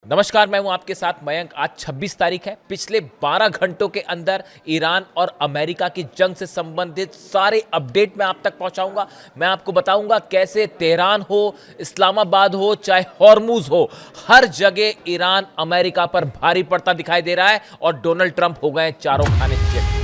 नमस्कार, मैं हूं आपके साथ मयंक। आज 26 तारीख है। पिछले 12 घंटों के अंदर ईरान और अमेरिका की जंग से संबंधित सारे अपडेट मैं आप तक पहुंचाऊंगा। मैं आपको बताऊंगा कैसे तेहरान हो, इस्लामाबाद हो, चाहे हॉर्मुज हो, हर जगह ईरान अमेरिका पर भारी पड़ता दिखाई दे रहा है और डोनाल्ड ट्रंप हो गए चारों खाने चित।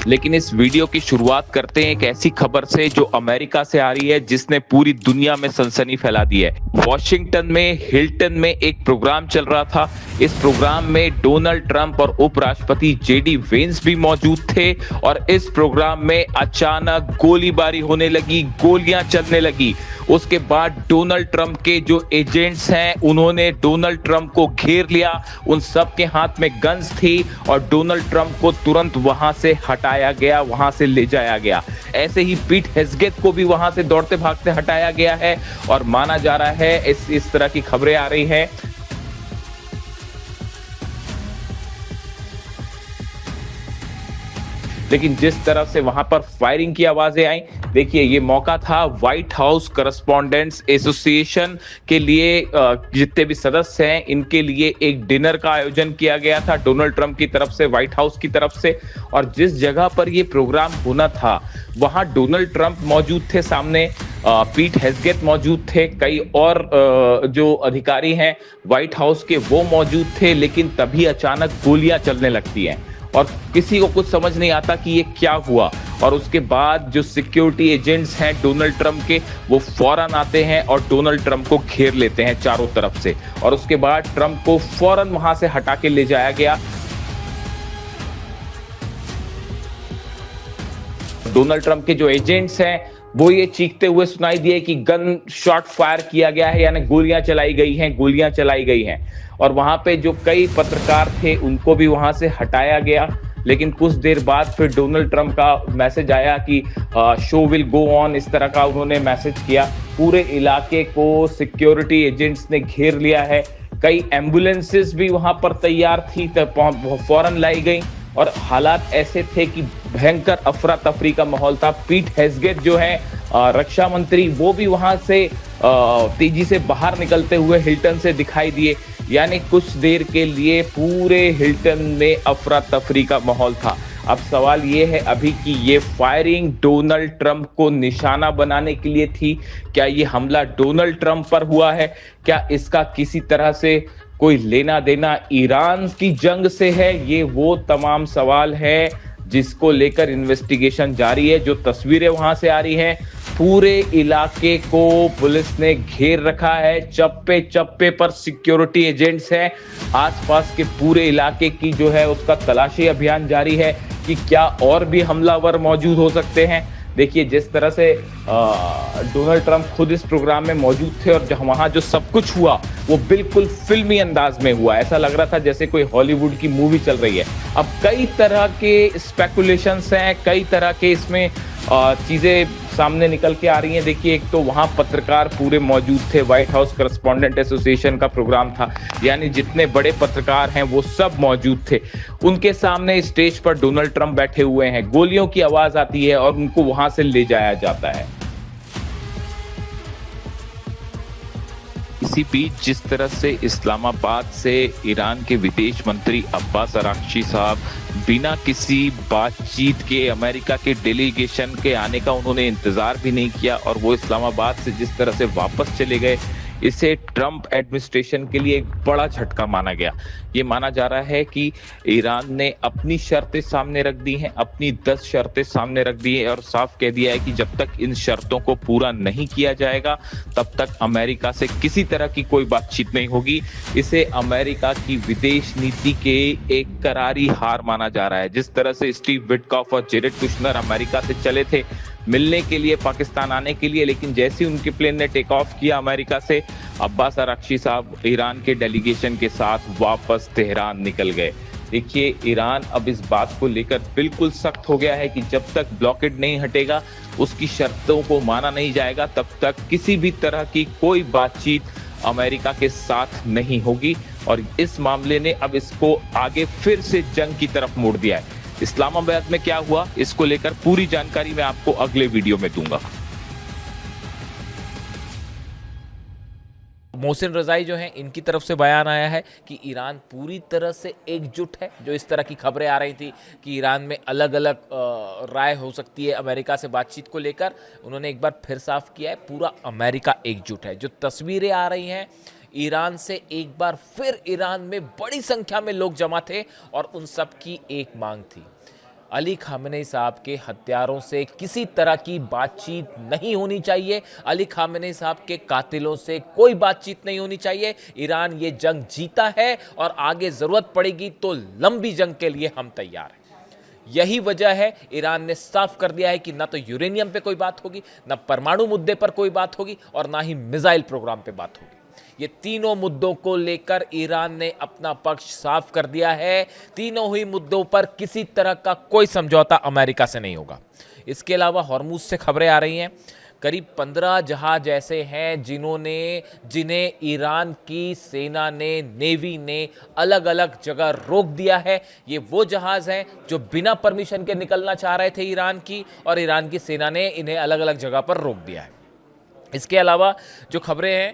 लेकिन इस वीडियो की शुरुआत करते हैं एक ऐसी खबर से जो अमेरिका से आ रही है, जिसने पूरी दुनिया में सनसनी फैला दी है। वॉशिंगटन में हिल्टन में एक प्रोग्राम चल रहा था। इस प्रोग्राम में डोनाल्ड ट्रंप और उपराष्ट्रपति जेडी वेंस भी मौजूद थे और इस प्रोग्राम में अचानक गोलीबारी होने लगी, गोलियां चलने लगी। उसके बाद डोनाल्ड ट्रंप के जो एजेंट्स हैं उन्होंने डोनाल्ड ट्रंप को घेर लिया। उन सब के हाथ में गन्स थी और डोनाल्ड ट्रंप को तुरंत वहां से हटाया गया, वहां से ले जाया गया। ऐसे ही पीट हेग्सेथ को भी वहां से दौड़ते भागते हटाया गया है और माना जा रहा है इस तरह की खबरें आ रही हैं। लेकिन जिस तरह से वहां पर फायरिंग की आवाजें आई, देखिए ये मौका था व्हाइट हाउस करस्पॉन्डेंट्स एसोसिएशन के लिए। जितने भी सदस्य हैं इनके लिए एक डिनर का आयोजन किया गया था डोनाल्ड ट्रंप की तरफ से, व्हाइट हाउस की तरफ से। और जिस जगह पर ये प्रोग्राम होना था वहां डोनाल्ड ट्रंप मौजूद थे, सामने पीट हेग्सेथ मौजूद थे, कई और जो अधिकारी हैं व्हाइट हाउस के वो मौजूद थे। लेकिन तभी अचानक गोलियां चलने लगती हैं और किसी को कुछ समझ नहीं आता कि ये क्या हुआ। और उसके बाद जो सिक्योरिटी एजेंट्स हैं डोनाल्ड ट्रंप के, वो फौरन आते हैं और डोनाल्ड ट्रंप को घेर लेते हैं चारों तरफ से। और उसके बाद ट्रंप को फौरन वहां से हटा के ले जाया गया। डोनाल्ड ट्रंप के जो एजेंट्स हैं वो ये चीखते हुए सुनाई दिए कि गन शॉट फायर किया गया है, यानी गोलियां चलाई गई हैं, गोलियां चलाई गई हैं। और वहां पे जो कई पत्रकार थे उनको भी वहां से हटाया गया। लेकिन कुछ देर बाद फिर डोनाल्ड ट्रंप का मैसेज आया कि शो विल गो ऑन, इस तरह का उन्होंने मैसेज किया। पूरे इलाके को सिक्योरिटी एजेंट्स ने घेर लिया है। कई एम्बुलेंसेस भी वहां पर तैयार थी, फौरन लाई गई और हालात ऐसे थे कि भयंकर अफरा तफरी का माहौल था। पीट हेग्सेथ जो है रक्षा मंत्री, वो भी वहां से तेजी से बाहर निकलते हुए हिल्टन से दिखाई दिए। यानी कुछ देर के लिए पूरे हिल्टन में अफरा तफरी का माहौल था। अब सवाल ये है अभी कि ये फायरिंग डोनाल्ड ट्रंप को निशाना बनाने के लिए थी। क्या ये हमला डोनाल्ड ट्रंप पर हुआ है? क्या इसका किसी तरह से कोई लेना देना ईरान की जंग से है? ये वो तमाम सवाल है जिसको लेकर इन्वेस्टिगेशन जारी है। जो तस्वीरें वहां से आ रही हैं, पूरे इलाके को पुलिस ने घेर रखा है। चप्पे चप्पे पर सिक्योरिटी एजेंट्स हैं। आसपास के पूरे इलाके की जो है उसका तलाशी अभियान जारी है कि क्या और भी हमलावर मौजूद हो सकते हैं। देखिए जिस तरह से डोनाल्ड ट्रंप खुद इस प्रोग्राम में मौजूद थे और वहां जो सब कुछ हुआ वो बिल्कुल फिल्मी अंदाज में हुआ। ऐसा लग रहा था जैसे कोई हॉलीवुड की मूवी चल रही है। अब कई तरह के स्पेकुलेशंस हैं, कई तरह के इसमें चीजें सामने निकल के आ रही हैं। देखिए एक तो वहां पत्रकार पूरे मौजूद थे, व्हाइट हाउस करस्पॉन्डेंट एसोसिएशन का प्रोग्राम था, यानी जितने बड़े पत्रकार हैं वो सब मौजूद थे। उनके सामने स्टेज पर डोनाल्ड ट्रंप बैठे हुए हैं, गोलियों की आवाज आती है और उनको वहां से ले जाया जाता है। इसी बीच जिस तरह से इस्लामाबाद से ईरान के विदेश मंत्री अब्बास अराक्ची साहब बिना किसी बातचीत के अमेरिका के डेलीगेशन के आने का उन्होंने इंतजार भी नहीं किया और वो इस्लामाबाद से जिस तरह से वापस चले गए, इसे ट्रंप एडमिनिस्ट्रेशन के लिए एक बड़ा झटका माना गया। ये माना जा रहा है कि ईरान ने अपनी शर्तें सामने रख दी हैं, अपनी 10 शर्तें सामने रख दी है और साफ कह दिया है कि जब तक इन शर्तों को पूरा नहीं किया जाएगा तब तक अमेरिका से किसी तरह की कोई बातचीत नहीं होगी। इसे अमेरिका की विदेश नीति के एक करारी हार माना जा रहा है। जिस तरह से स्टीव विटकॉफ और जेरेड कुशनर अमेरिका से चले थे मिलने के लिए, पाकिस्तान आने के लिए, लेकिन जैसे ही उनके प्लेन ने टेक ऑफ किया अमेरिका से, अब्बास अराक्ची साहब ईरान के डेलीगेशन के साथ वापस तेहरान निकल गए। देखिए ईरान अब इस बात को लेकर बिल्कुल सख्त हो गया है कि जब तक ब्लॉकेड नहीं हटेगा, उसकी शर्तों को माना नहीं जाएगा, तब तक किसी भी तरह की कोई बातचीत अमेरिका के साथ नहीं होगी। और इस मामले ने अब इसको आगे फिर से जंग की तरफ मोड़ दिया है। इस्लामाबाद में क्या हुआ, इसको लेकर पूरी जानकारी मैं आपको अगले वीडियो में दूंगा। मोहसिन रज़ाई जो हैं, इनकी तरफ से बयान आया है कि ईरान पूरी तरह से एकजुट है। जो इस तरह की खबरें आ रही थी कि ईरान में अलग अलग राय हो सकती है अमेरिका से बातचीत को लेकर, उन्होंने एक बार फिर साफ किया है पूरा अमेरिका एकजुट है। जो तस्वीरें आ रही हैं ईरान से, एक बार फिर ईरान में बड़ी संख्या में लोग जमा थे और उन सब की एक मांग थी, अली खामेनी साहब के हत्यारों से किसी तरह की बातचीत नहीं होनी चाहिए। अली खामेनी साहब के कातिलों से कोई बातचीत नहीं होनी चाहिए। ईरान ये जंग जीता है और आगे ज़रूरत पड़ेगी तो लंबी जंग के लिए हम तैयार हैं। यही वजह है ईरान ने साफ कर दिया है कि ना तो यूरेनियम पे कोई बात होगी, ना परमाणु मुद्दे पर कोई बात होगी और ना ही मिसाइल प्रोग्राम पे बात होगी। ये तीनों मुद्दों को लेकर ईरान ने अपना पक्ष साफ कर दिया है। तीनों ही मुद्दों पर किसी तरह का कोई समझौता अमेरिका से नहीं होगा। इसके अलावा हॉर्मुज से खबरें आ रही हैं, करीब 15 जहाज ऐसे हैं जिन्हें ईरान की सेना ने, नेवी ने अलग अलग जगह रोक दिया है। ये वो जहाज हैं जो बिना परमिशन के निकलना चाह रहे थे ईरान की, और ईरान की सेना ने इन्हें अलग अलग जगह पर रोक दिया है। इसके अलावा जो खबरें हैं,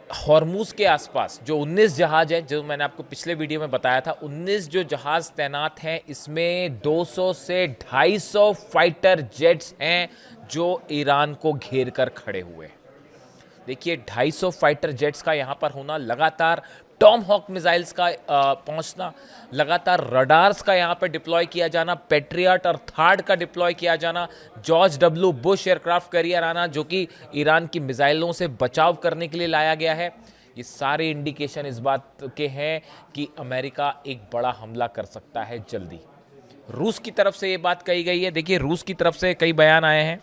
हॉर्मुज के आसपास जो 19 जहाज हैं, जो मैंने आपको पिछले वीडियो में बताया था, 19 जो जहाज तैनात हैं, इसमें 200 से 250 फाइटर जेट्स हैं जो ईरान को घेर कर खड़े हुए हैं। देखिए 250 फाइटर जेट्स का यहाँ पर होना, लगातार टॉम हॉक मिसाइल्स का पहुंचना, लगातार रडार्स का यहाँ पर डिप्लॉय किया जाना, पेट्रियट और थार्ड का डिप्लॉय किया जाना, George W Bush aircraft carrier आना जो कि ईरान की मिसाइलों से बचाव करने के लिए लाया गया है। ये सारे इंडिकेशन इस बात के हैं कि अमेरिका एक बड़ा हमला कर सकता है जल्दी। रूस की तरफ से ये बात कही गई है। देखिए रूस की तरफ से कई बयान आए हैं।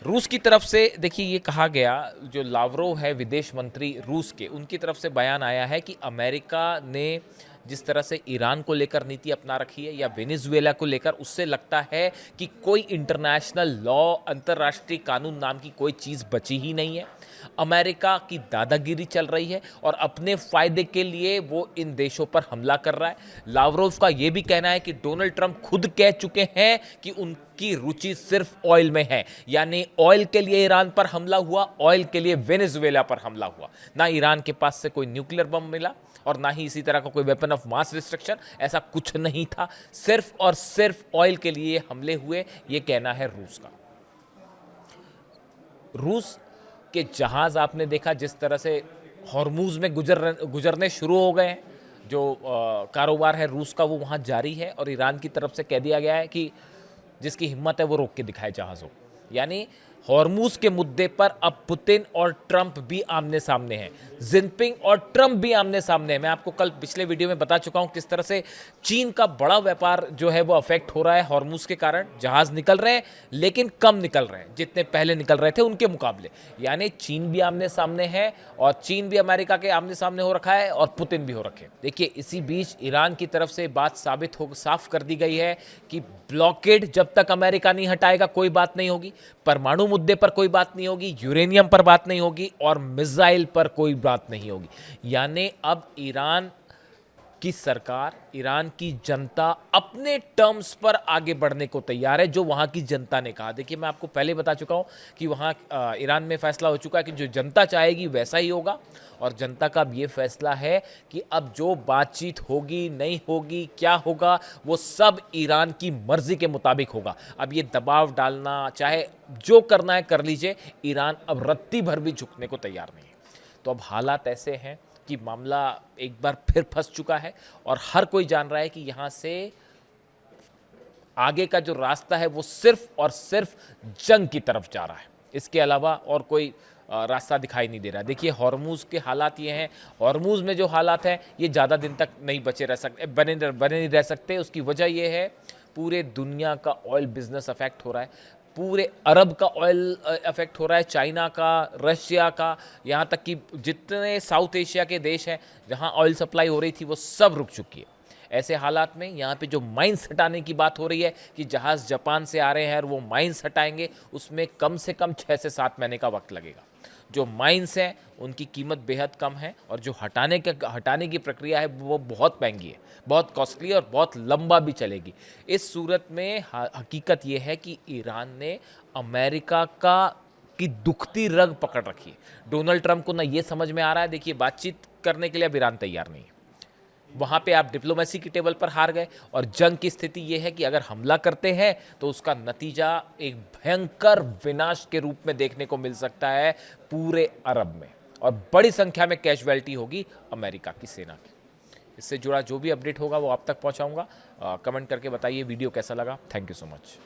रूस की तरफ से देखिए ये कहा गया, जो लावरोव है विदेश मंत्री रूस के, उनकी तरफ से बयान आया है कि अमेरिका ने जिस तरह से ईरान को लेकर नीति अपना रखी है या वेनेजुएला को लेकर, उससे लगता है कि कोई इंटरनेशनल लॉ, अंतर्राष्ट्रीय कानून नाम की कोई चीज़ बची ही नहीं है। अमेरिका की दादागिरी चल रही है और अपने फ़ायदे के लिए वो इन देशों पर हमला कर रहा है। लावरोव का ये भी कहना है कि डोनाल्ड ट्रंप खुद कह चुके हैं कि उनकी रुचि सिर्फ ऑयल में है, यानी ऑयल के लिए ईरान पर हमला हुआ, ऑयल के लिए वेनेजुएला पर हमला हुआ। ना ईरान के पास से कोई न्यूक्लियर बम मिला और ना ही इसी तरह का कोई वेपन ऑफ मास डिस्ट्रक्शन, ऐसा कुछ नहीं था। सिर्फ और सिर्फ ऑयल के लिए हमले हुए, ये कहना है रूस का। रूस के जहाज आपने देखा जिस तरह से हॉर्मुज में गुजरने शुरू हो गए हैं। जो कारोबार है रूस का वो वहाँ जारी है और ईरान की तरफ से कह दिया गया है कि जिसकी हिम्मत है वो रोक के दिखाए जहाज़ों। यानी हॉर्मुज के मुद्दे पर अब पुतिन और ट्रंप भी आमने सामने हैं, जिनपिंग और ट्रंप भी आमने सामने हैं। मैं आपको कल पिछले वीडियो में बता चुका हूं किस तरह से चीन का बड़ा व्यापार जो है वो अफेक्ट हो रहा है हॉर्मुज के कारण। जहाज निकल रहे हैं लेकिन कम निकल रहे हैं जितने पहले निकल रहे थे उनके मुकाबले। यानी चीन भी आमने सामने है और चीन भी अमेरिका के आमने सामने हो रखा है और पुतिन भी हो रखे। देखिए इसी बीच ईरान की तरफ से बात साफ कर दी गई है कि ब्लॉकेड जब तक अमेरिका नहीं हटाएगा कोई बात नहीं होगी, परमाणु मुद्दे पर कोई बात नहीं होगी, यूरेनियम पर बात नहीं होगी और मिसाइल पर कोई बात नहीं होगी। यानी अब ईरान की सरकार, ईरान की जनता अपने टर्म्स पर आगे बढ़ने को तैयार है, जो वहाँ की जनता ने कहा। देखिए मैं आपको पहले बता चुका हूँ कि वहाँ ईरान में फैसला हो चुका है कि जो जनता चाहेगी वैसा ही होगा और जनता का अब ये फैसला है कि अब जो बातचीत होगी, नहीं होगी, क्या होगा, वो सब ईरान की मर्जी के मुताबिक होगा। अब ये दबाव डालना, चाहे जो करना है कर लीजिए, ईरान अब रत्ती भर भी झुकने को तैयार नहीं है। तो अब हालात ऐसे हैं कि मामला एक बार फिर फंस चुका है और हर कोई जान रहा है कि यहाँ से आगे का जो रास्ता है वो सिर्फ और सिर्फ जंग की तरफ जा रहा है। इसके अलावा और कोई रास्ता दिखाई नहीं दे रहा है। देखिए हॉर्मुज के हालात ये हैं, हॉर्मुज में जो हालात हैं ये ज़्यादा दिन तक नहीं बने नहीं रह सकते। उसकी वजह ये है पूरे दुनिया का ऑयल बिजनेस अफेक्ट हो रहा है, पूरे अरब का ऑयल अफेक्ट हो रहा है, चाइना का, रशिया का, यहाँ तक कि जितने साउथ एशिया के देश हैं जहाँ ऑयल सप्लाई हो रही थी वो सब रुक चुकी है। ऐसे हालात में यहाँ पे जो माइंस हटाने की बात हो रही है कि जहाज़ जापान से आ रहे हैं और वो माइंस हटाएंगे, उसमें कम से कम 6 से 7 महीने का वक्त लगेगा। जो माइंस हैं उनकी कीमत बेहद कम है और जो हटाने की प्रक्रिया है वो बहुत महंगी है, बहुत कॉस्टली और बहुत लंबा भी चलेगी। इस सूरत में हकीकत ये है कि ईरान ने अमेरिका का की दुखती रग पकड़ रखी है। डोनाल्ड ट्रंप को ना ये समझ में आ रहा है, देखिए बातचीत करने के लिए अब ईरान तैयार नहीं है। वहाँ पे आप डिप्लोमेसी की टेबल पर हार गए और जंग की स्थिति ये है कि अगर हमला करते हैं तो उसका नतीजा एक भयंकर विनाश के रूप में देखने को मिल सकता है पूरे अरब में, और बड़ी संख्या में कैजुअलिटी होगी अमेरिका की सेना की। इससे जुड़ा जो भी अपडेट होगा वो आप तक पहुँचाऊँगा। कमेंट करके बताइए वीडियो कैसा लगा। Thank you so much.